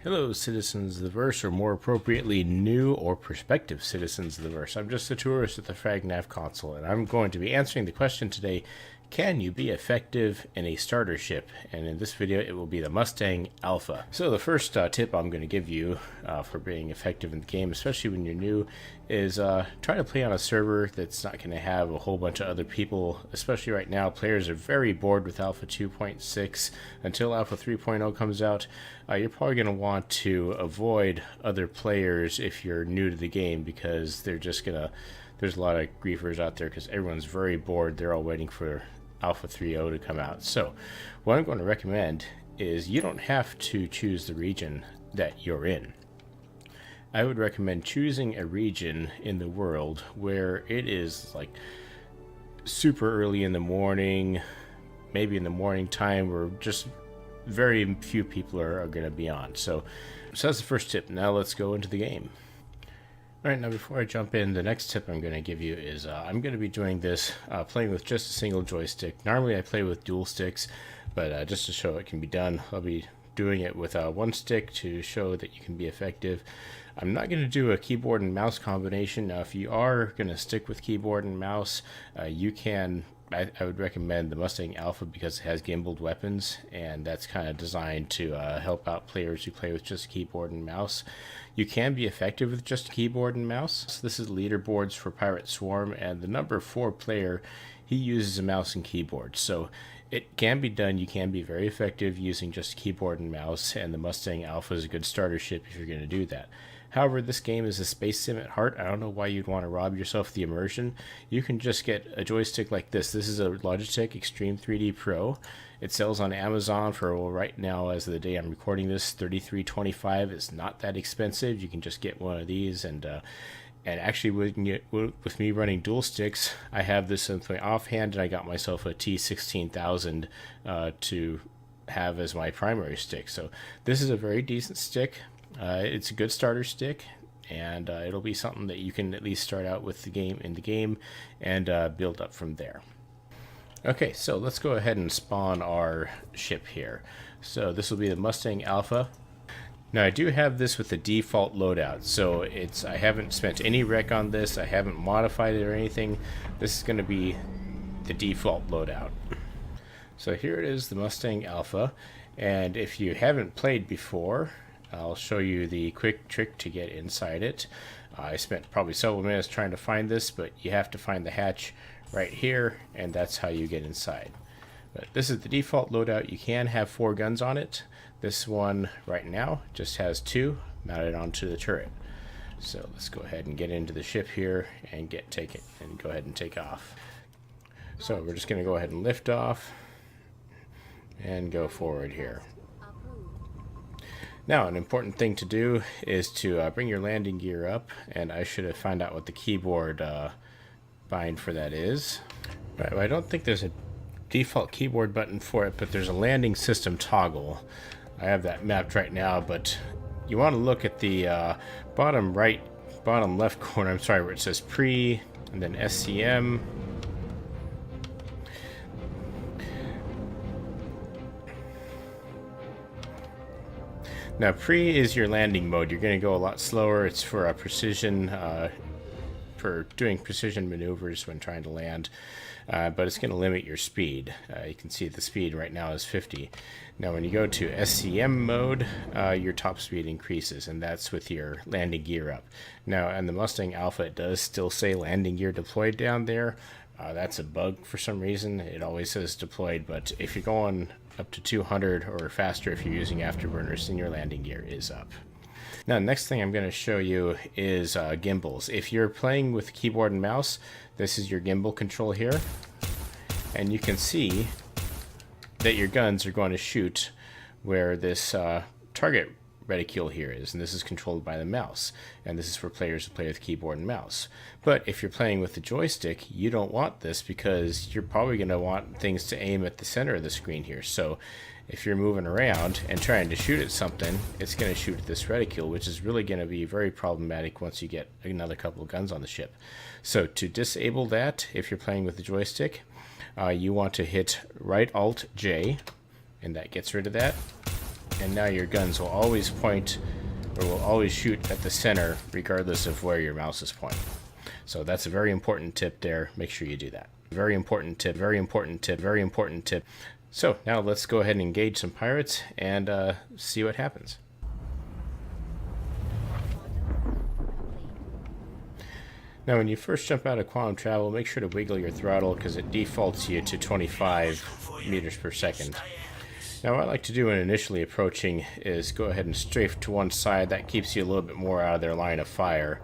Hello, citizens of the verse, or more appropriately, new or prospective citizens of the verse. I'm just a tourist at the FragNav console, and I'm going to be answering the question today, can you be effective in a starter ship? And in this video, it will be the Mustang Alpha. So the first tip I'm going to give you for being effective in the game, especially when you're new, is try to play on a server that's not going to have a whole bunch of other people. Especially right now, players are very bored with Alpha 2.6. Until Alpha 3.0 comes out, you're probably going to want to avoid other players if you're new to the game, because they're just going to... There's a lot of griefers out there because everyone's very bored. They're all waiting for Alpha 3.0 to come out. So what I'm going to recommend is you don't have to choose the region that you're in. I would recommend choosing a region in the world where it is like super early in the morning, maybe in the morning time, where just very few people are going to be on. So that's the first tip. Now let's go into the game. Alright, now before I jump in, the next tip I'm going to give you is I'm going to be doing this playing with just a single joystick. Normally I play with dual sticks, but just to show it can be done, I'll be doing it with one stick to show that you can be effective. I'm not going to do a keyboard and mouse combination. Now if you are going to stick with keyboard and mouse, you can... I would recommend the Mustang Alpha because it has gimbaled weapons, and that's kind of designed to help out players who play with just keyboard and mouse. You can be effective with just keyboard and mouse. So this is leaderboards for Pirate Swarm, and the number 4 player, he uses a mouse and keyboard. So it can be done. You can be very effective using just keyboard and mouse, and the Mustang Alpha is a good starter ship if you're going to do that. However, this game is a space sim at heart. I don't know why you'd want to rob yourself the immersion. You can just get a joystick like this. This is a Logitech Extreme 3D Pro. It sells on Amazon for, well, right now, as of the day I'm recording this, $33.25. It's not that expensive. You can just get one of these, and actually with me running dual sticks, I have this in my offhand, and I got myself a T16000 to have as my primary stick. So this is a very decent stick. It's a good starter stick, and it'll be something that you can at least start out with in the game and build up from there. Okay, so let's go ahead and spawn our ship here. So this will be the Mustang Alpha. Now I do have this with the default loadout, so I haven't spent any rec on this. I haven't modified it or anything. This is going to be the default loadout. So here it is, the Mustang Alpha, and if you haven't played before, I'll show you the quick trick to get inside it. I spent probably several minutes trying to find this, but you have to find the hatch right here, and that's how you get inside. But this is the default loadout. You can have 4 guns on it. This one right now just has 2 mounted onto the turret. So let's go ahead and get into the ship here and go ahead and take off. So we're just going to go ahead and lift off and go forward here. Now, an important thing to do is to bring your landing gear up, and I should have found out what the keyboard bind for that is. Right, well, I don't think there's a default keyboard button for it, but there's a landing system toggle. I have that mapped right now, but you want to look at the bottom left corner, I'm sorry, where it says pre, and then SCM. Now, pre is your landing mode. You're going to go a lot slower. It's for precision, for doing precision maneuvers when trying to land, but it's going to limit your speed. You can see the speed right now is 50. Now, when you go to SCM mode, your top speed increases, and that's with your landing gear up. Now, on the Mustang Alpha, it does still say landing gear deployed down there. That's a bug for some reason. It always says deployed, but if you're going up to 200 or faster, if you're using afterburners, then your landing gear is up. Now, the next thing I'm going to show you is gimbals. If you're playing with keyboard and mouse, this is your gimbal control here, and you can see that your guns are going to shoot where this target reticule here is, and this is controlled by the mouse, and this is for players who play with keyboard and mouse. But if you're playing with the joystick, you don't want this, because you're probably going to want things to aim at the center of the screen here. So if you're moving around and trying to shoot at something, it's going to shoot at this reticule, which is really going to be very problematic once you get another couple of guns on the ship. So to disable that, if you're playing with the joystick, you want to hit right Alt J, and that gets rid of that. and now your guns will always point, or will always shoot at the center regardless of where your mouse is pointing. So that's a very important tip there. Make sure you do that. Very important tip, very important tip, very important tip. So now let's go ahead and engage some pirates and see what happens. Now when you first jump out of quantum travel, make sure to wiggle your throttle because it defaults you to 25 meters per second. Now what I like to do when initially approaching is go ahead and strafe to one side. That keeps you a little bit more out of their line of fire.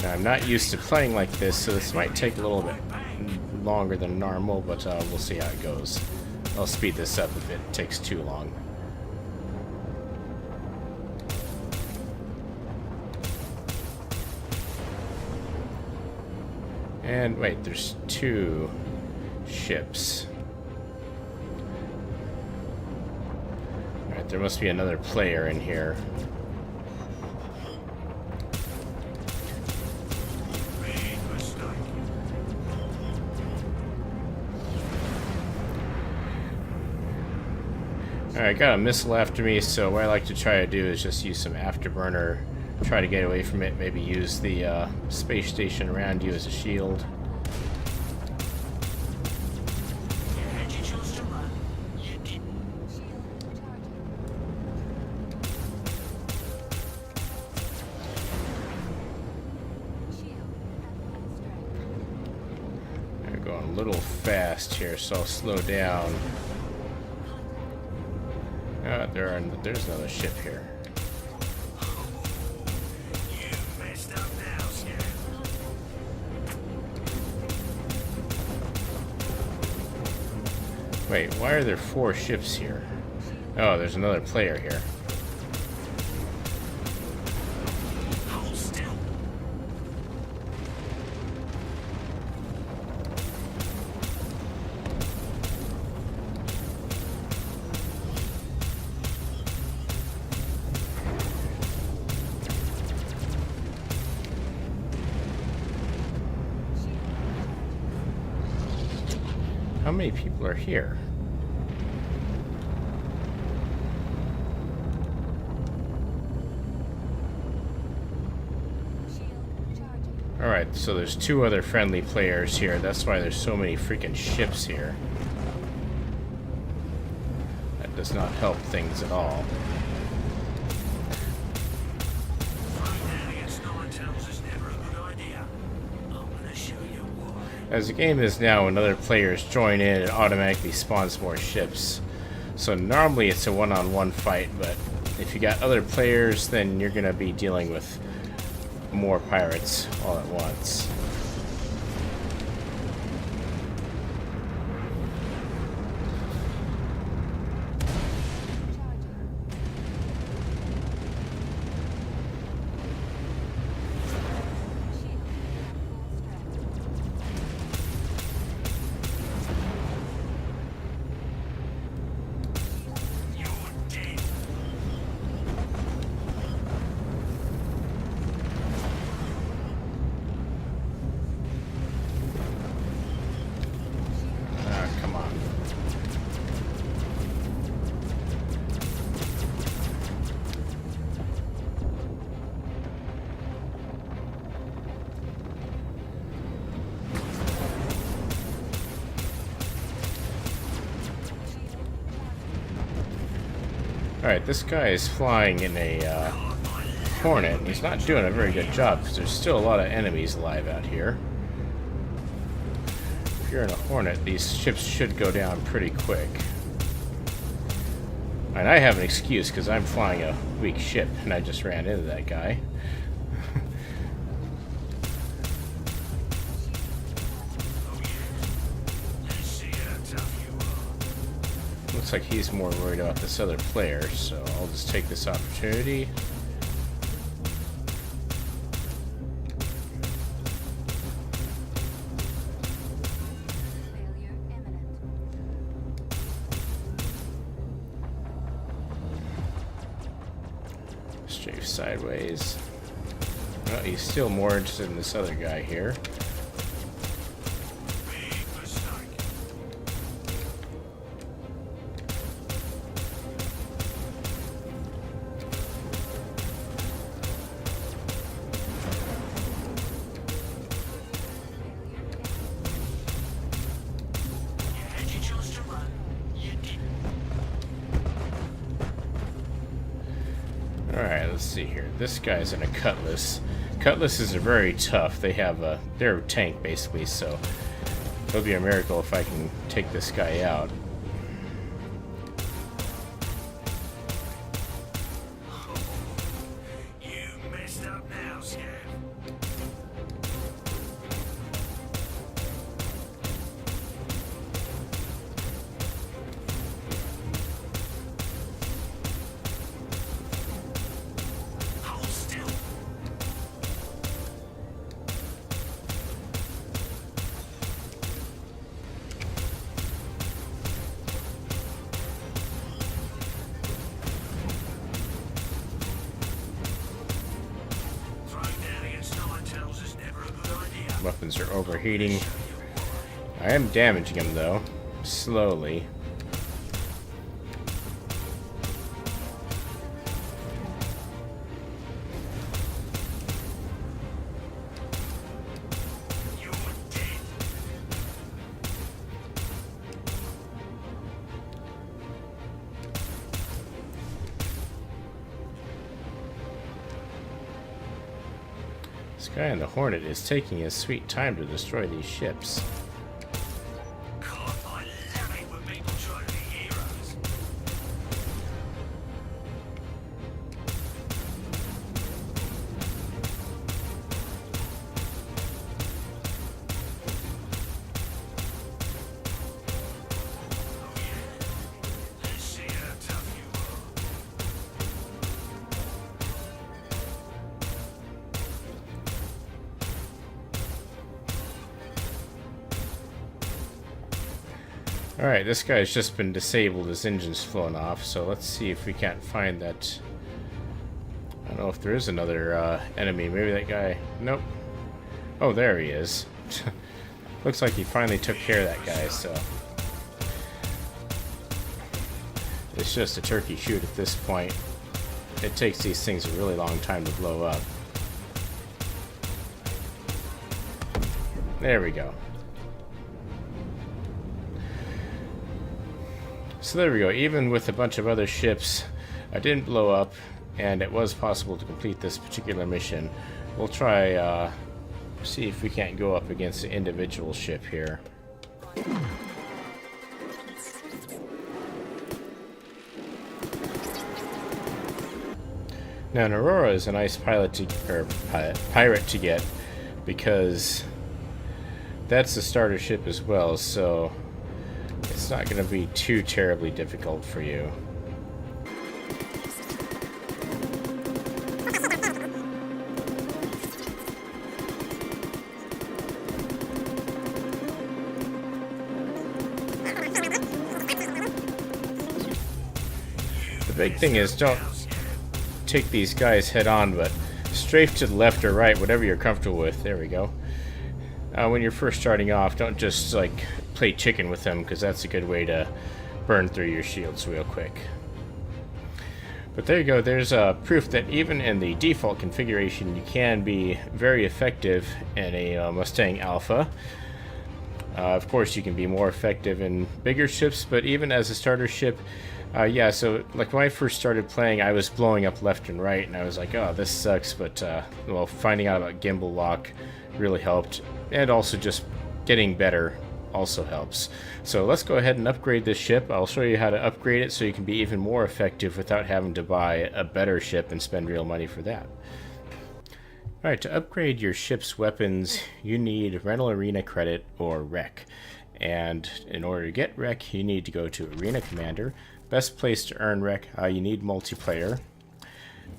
Now I'm not used to playing like this, so this might take a little bit longer than normal, but we'll see how it goes. I'll speed this up if it takes too long. And wait, there's two ships. Alright, there must be another player in here. Alright, got a missile after me, so what I like to try to do is just use some afterburner, try to get away from it, maybe use the space station around you as a shield. I'm going a little fast here, so I'll slow down. There's another ship here. Wait, why are there 4 ships here? Oh, there's another player here. How many people are here? Alright, so there's 2 other friendly players here. That's why there's so many freaking ships here. That does not help things at all. As the game is now, when other players join in, it automatically spawns more ships. So normally it's a one-on-one fight, but if you got other players, then you're going to be dealing with more pirates all at once. Alright, this guy is flying in a Hornet, and he's not doing a very good job because there's still a lot of enemies alive out here. If you're in a Hornet, these ships should go down pretty quick. And I have an excuse because I'm flying a weak ship and I just ran into that guy. Looks like he's more worried about this other player, so I'll just take this opportunity. Strafe sideways. Well, he's still more interested in this other guy here. Alright, let's see here. This guy's in a Cutlass. Cutlasses are very tough. They're a tank, basically, so it'll be a miracle if I can take this guy out. Weapons are overheating. I am damaging him though, slowly. This guy in the Hornet is taking his sweet time to destroy these ships. God, I love it when people try to be heroes. Oh yeah, let's see how tough you are. Alright, this guy's just been disabled, his engine's flown off, so let's see if we can't find that. I don't know if there is another enemy. Maybe that guy. Nope. Oh, there he is. Looks like he finally took care of that guy, so. It's just a turkey shoot at this point. It takes these things a really long time to blow up. There we go. So there we go. Even with a bunch of other ships, I didn't blow up, and it was possible to complete this particular mission. We'll try, see if we can't go up against an individual ship here. Now, an Aurora is a nice pirate to get, because that's a starter ship as well, so it's not going to be too terribly difficult for you. The big thing is don't take these guys head on, but strafe to the left or right, whatever you're comfortable with. There we go. When you're first starting off, don't just like play chicken with them, because that's a good way to burn through your shields real quick. But there you go, there's proof that even in the default configuration you can be very effective in a Mustang Alpha. Of course you can be more effective in bigger ships, but even as a starter ship, yeah, so like when I first started playing, I was blowing up left and right, and I was like, oh, this sucks, but well, finding out about gimbal lock really helped, and also just getting better also helps. So let's go ahead and upgrade this ship. I'll show you how to upgrade it so you can be even more effective without having to buy a better ship and spend real money for that. Alright, to upgrade your ship's weapons, you need Rental Arena Credit or REC. And in order to get REC, you need to go to Arena Commander. Best place to earn REC, you need multiplayer.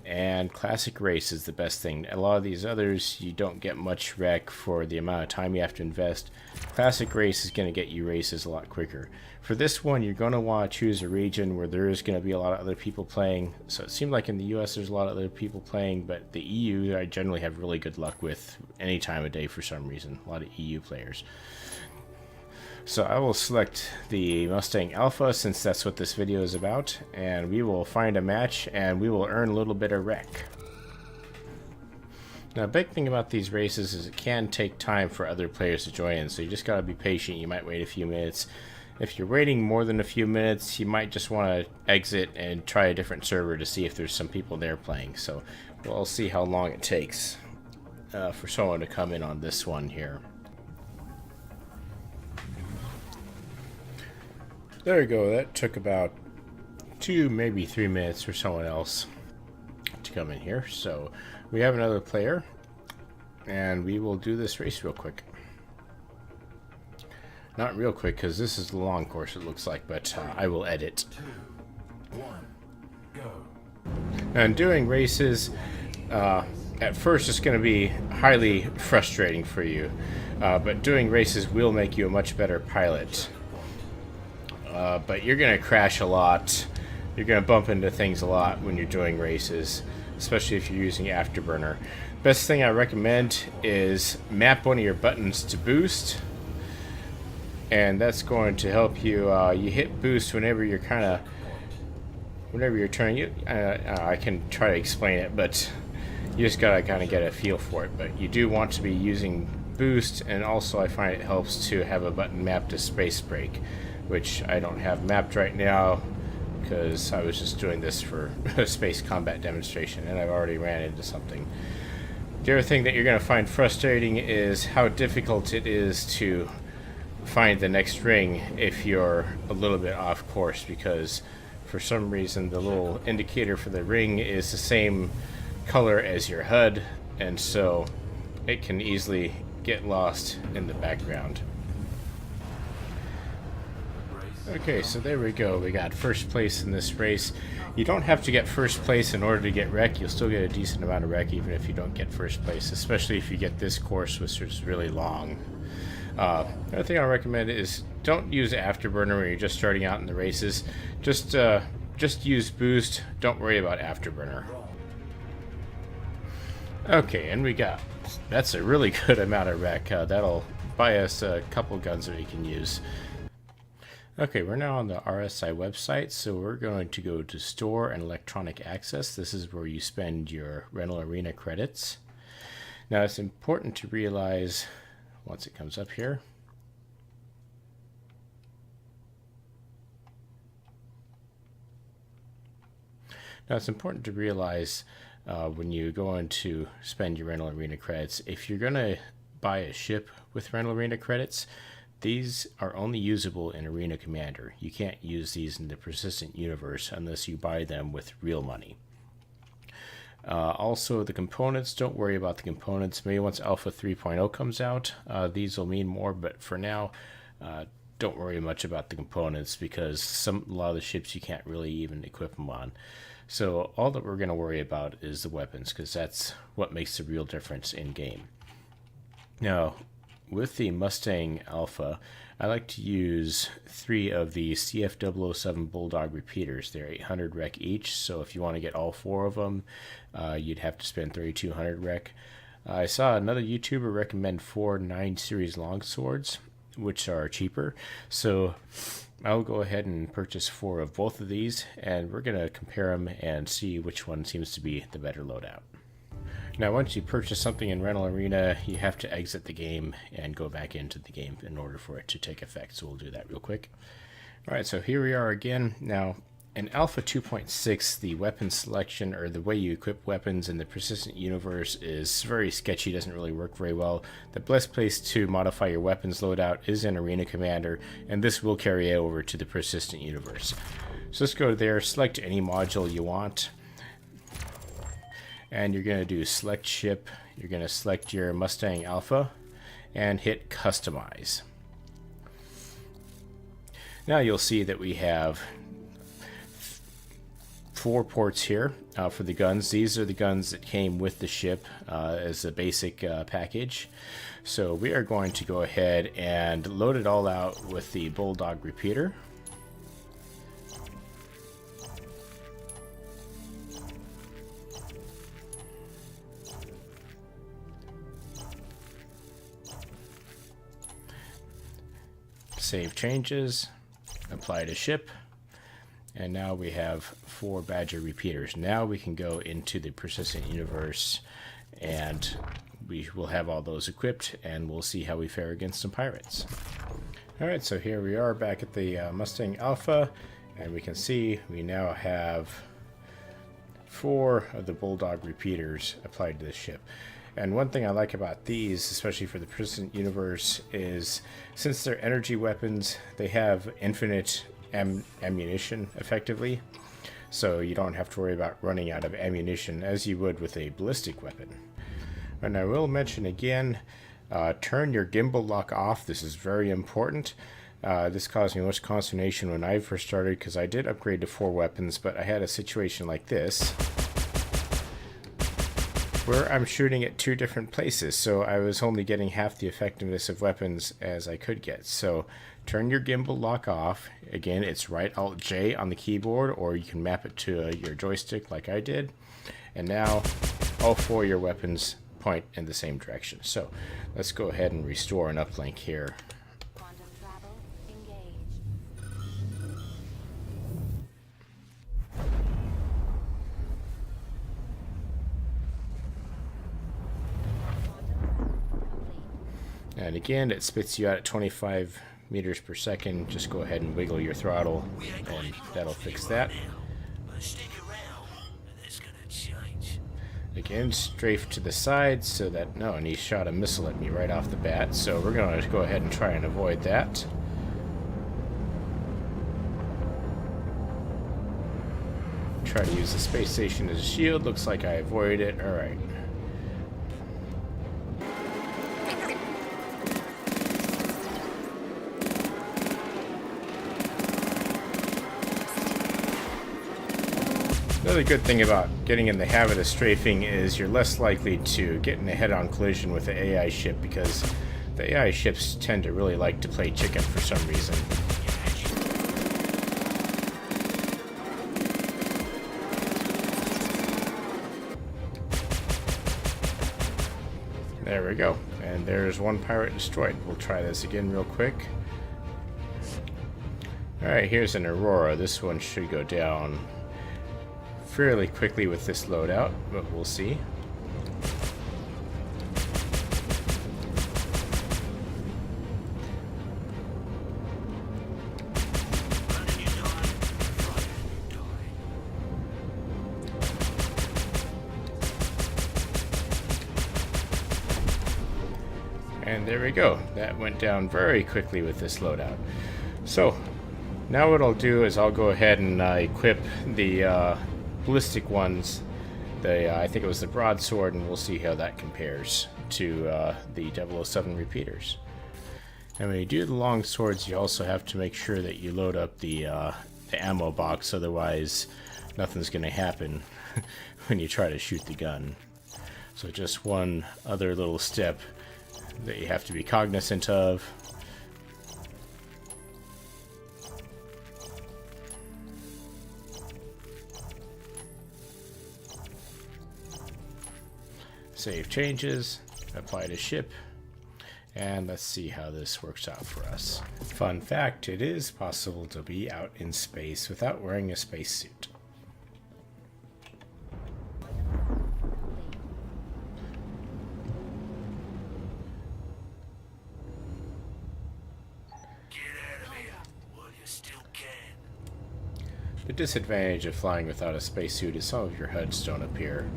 And Classic Race is the best thing. A lot of these others, you don't get much REC for the amount of time you have to invest. Classic Race is going to get you races a lot quicker. For this one, you're going to want to choose a region where there is going to be a lot of other people playing. So it seemed like in the US there's a lot of other people playing, but the EU I generally have really good luck with any time of day for some reason. A lot of EU players. So I will select the Mustang Alpha, since that's what this video is about, and we will find a match and we will earn a little bit of REC. Now, a big thing about these races is it can take time for other players to join in, so you just gotta be patient. You might wait a few minutes, If you're waiting more than a few minutes, you might just want to exit and try a different server to see if there's some people there playing. So we'll see how long it takes for someone to come in on this one here. There we go. That took about 2, maybe 3 minutes for someone else to come in here. So we have another player, and we will do this race real quick. Not real quick, because this is the long course, it looks like, but I will edit. 2, 1, go. And doing races, at first it's going to be highly frustrating for you, but doing races will make you a much better pilot. But you're going to crash a lot. You're going to bump into things a lot when you're doing races, especially if you're using Afterburner. Best thing I recommend is map one of your buttons to boost. And that's going to help you. You hit boost whenever you're turning. I can try to explain it, but you just gotta kind of get a feel for it. But you do want to be using boost, and also I find it helps to have a button mapped to space brake, which I don't have mapped right now because I was just doing this for a space combat demonstration, and I've already ran into something. The other thing that you're going to find frustrating is how difficult it is to find the next ring if you're a little bit off course, because for some reason the little indicator for the ring is the same color as your HUD, and so it can easily get lost in the background. Okay, so there we go. We got first place in this race. You don't have to get first place in order to get wreck. You'll still get a decent amount of wreck even if you don't get first place, especially if you get this course, which is really long. Another thing I recommend is don't use Afterburner when you're just starting out in the races. Just use boost. Don't worry about Afterburner. Okay, and that's a really good amount of wreck. That'll buy us a couple guns that we can use. Okay, we're now on the RSI website, so we're going to go to Store and Electronic Access. This is where you spend your Rental Arena credits. Now, it's important to realize, once it comes up here, when you go in to spend your Rental Arena credits, if you're going to buy a ship with Rental Arena credits, these are only usable in Arena Commander. You can't use these in the Persistent Universe unless you buy them with real money. Also, the components, don't worry about the components. Maybe once Alpha 3.0 comes out, these will mean more, but for now, don't worry much about the components because a lot of the ships you can't really even equip them on. So all that we're going to worry about is the weapons, because that's what makes the real difference in game. Now, with the Mustang Alpha, I like to use 3 of the CF007 Bulldog repeaters. They're 800 rec each, so if you want to get all 4 of them, you'd have to spend 3,200 rec. I saw another YouTuber recommend 4 9 series longswords, which are cheaper, so I'll go ahead and purchase 4 of both of these, and we're going to compare them and see which one seems to be the better loadout. Now, once you purchase something in Rental Arena, you have to exit the game and go back into the game in order for it to take effect, so we'll do that real quick. Alright, so here we are again. Now, in Alpha 2.6, the weapon selection, or the way you equip weapons in the Persistent Universe, is very sketchy, doesn't really work very well. The best place to modify your weapons loadout is in Arena Commander, and this will carry over to the Persistent Universe. So let's go there, select any module you want, and you're going to do select ship. You're going to select your Mustang Alpha and hit customize. Now you'll see that we have 4 ports here for the guns. These are the guns that came with the ship as a basic package. So we are going to go ahead and load it all out with the Bulldog repeater. Save changes, apply to ship, and now we have 4 Badger repeaters. Now we can go into the Persistent Universe and we will have all those equipped, and we'll see how we fare against some pirates. Alright, so here we are back at the Mustang Alpha, and we can see we now have 4 of the Bulldog repeaters applied to the ship. And one thing I like about these, especially for the Persistent universe, is since they're energy weapons, they have infinite ammunition effectively, so you don't have to worry about running out of ammunition as you would with a ballistic weapon. And I will mention again, turn your gimbal lock off. This is very important. This caused me much consternation when I first started because I did upgrade to 4 weapons, but I had a situation like this where I'm shooting at 2 different places, so I was only getting half the effectiveness of weapons as I could get. So turn your gimbal lock off. Again, it's right Alt J on the keyboard, or you can map it to your joystick like I did. And now all 4 of your weapons point in the same direction. So let's go ahead and restore an uplink here. Quantum travel engaged. And again, it spits you out at 25 meters per second. Just go ahead and wiggle your throttle, and that'll fix that. But stick around, and it's gonna change. Again, strafe to the side so that... No, and he shot a missile at me right off the bat, so we're going to go ahead and try and avoid that. Try to use the space station as a shield. Looks like I avoided it. Alright. Another good thing about getting in the habit of strafing is you're less likely to get in a head-on collision with the AI ship, because the AI ships tend to really like to play chicken for some reason. There we go. And there's 1 pirate destroyed. We'll try this again real quick. Alright, here's an Aurora. This one should go down fairly quickly with this loadout, but we'll see. And there we go. That went down very quickly with this loadout. So now what I'll do is I'll go ahead and equip the ballistic ones. I think it was the broadsword, and we'll see how that compares to the 007 repeaters. And when you do the long swords, you also have to make sure that you load up the ammo box, otherwise nothing's going to happen when you try to shoot the gun. So just one other little step that you have to be cognizant of. Save changes, apply to ship, and let's see how this works out for us. Fun fact, it is possible to be out in space without wearing a spacesuit. Get out of here while you still can. The disadvantage of flying without a spacesuit is some of your HUDs don't appear.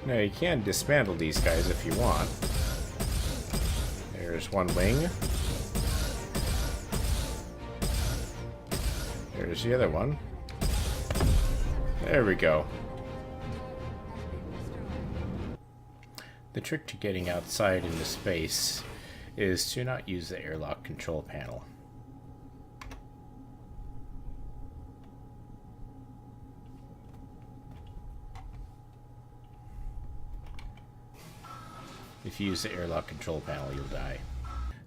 Now you can dismantle these guys if you want. There's one wing. There's the other one. There we go. The trick to getting outside into space is to not use the airlock control panel. if you use the airlock control panel, you'll die.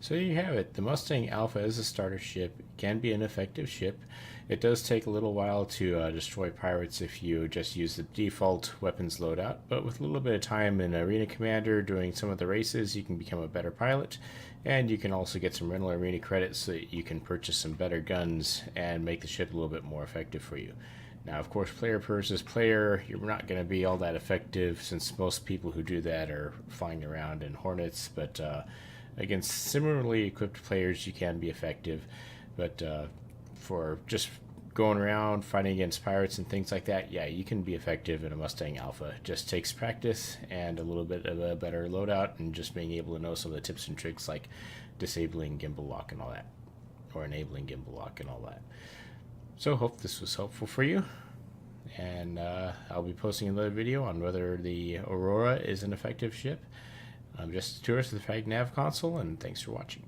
So there you have it. The Mustang Alpha is a starter ship. It can be an effective ship. It does take a little while to destroy pirates if you just use the default weapons loadout, but with a little bit of time in Arena Commander doing some of the races, you can become a better pilot, and you can also get some rental arena credits so that you can purchase some better guns and make the ship a little bit more effective for you. Now, of course, player versus player, you're not going to be all that effective since most people who do that are flying around in Hornets, but against similarly equipped players, you can be effective. But for just going around fighting against pirates and things like that, yeah, you can be effective in a Mustang Alpha. It just takes practice and a little bit of a better loadout and just being able to know some of the tips and tricks like disabling gimbal lock and all that, or enabling gimbal lock and all that. So hope this was helpful for you, and I'll be posting another video on whether the Aurora is an effective ship. I'm just a tourist of the FragNav console, and thanks for watching.